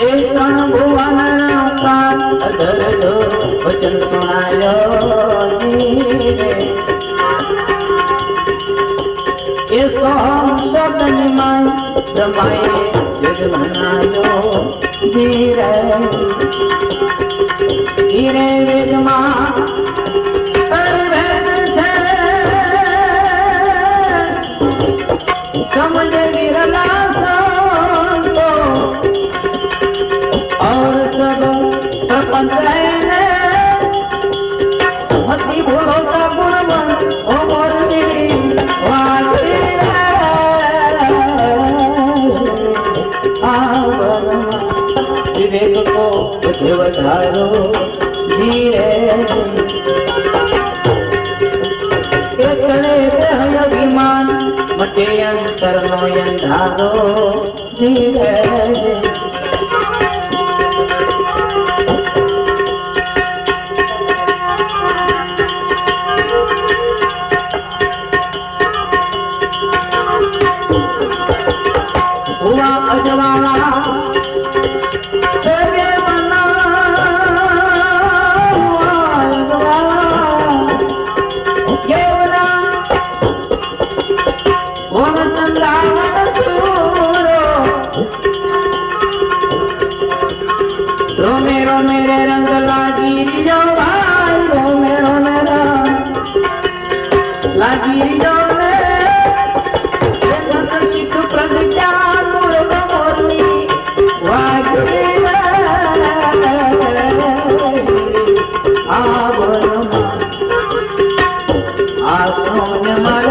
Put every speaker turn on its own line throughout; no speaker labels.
एक भुवन का अधर जो वचन सुनायो धीरे ये शब्द निमाय जमाए जग बनायो धीरे धीरे वेदमा समझ विरला संतो और सब प्रपंच मती भूलो का गुणवन ओ मोरनी वासी विवेक को देवधारो धीरे एकले देह अभिमान मटे अंतर नो अंधारो धीरे हुआ अजवाला तेरे मना हुआ अजवाला केवला रोमे रोमे रे रंग लागी जाओ भाई रोमे रोमे लागी जाओ रे सिख प्रज्ञा मूर्ख मोरनी वागी आसोन मर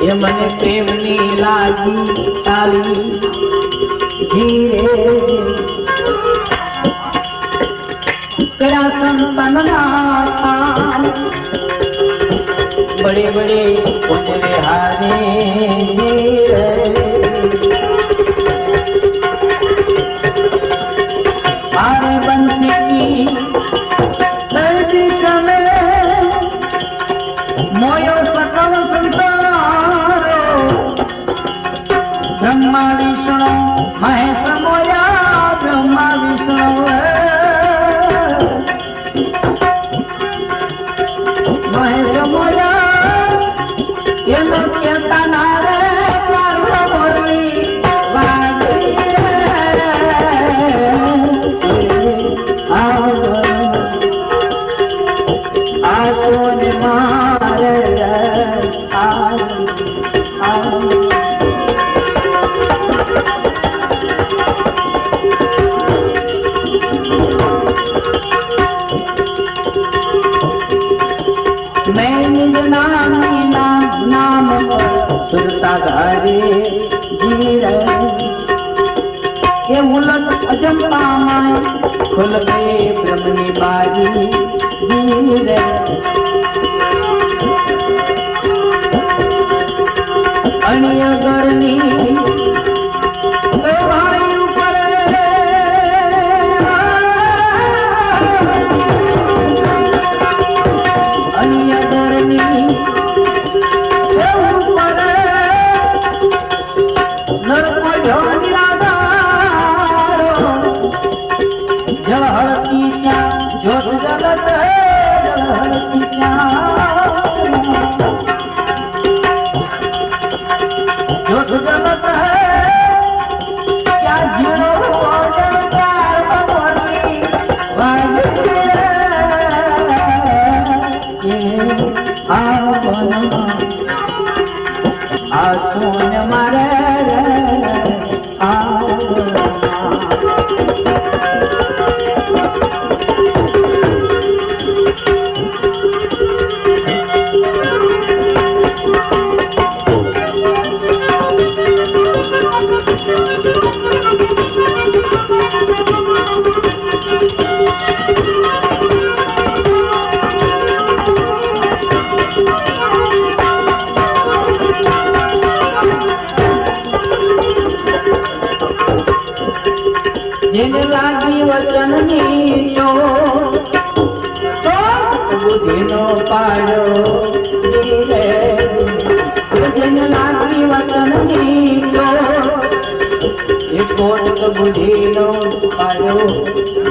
ये मने प्रेमनी लागी ताली धीरे करा संतन बड़े बड़े उतरे हारे हारे बंसी की मोयो सकल संसारो ब्रह्मा विष्णु महेश मोया ब्रह्मा विष्णु महेश मोया ये नृत्य नारे पार्वती आसोन मारे मैं निज नाम सुरता धारे धीरे ये उलट अजंपा माए खुल गए ब्रह्मनी बारी धीरे अनिय करनी બુદ્ધિનો પાડો ધીરે જેન લાગી વચન દીધો એ કોટ બુદ્ધિનો પાડો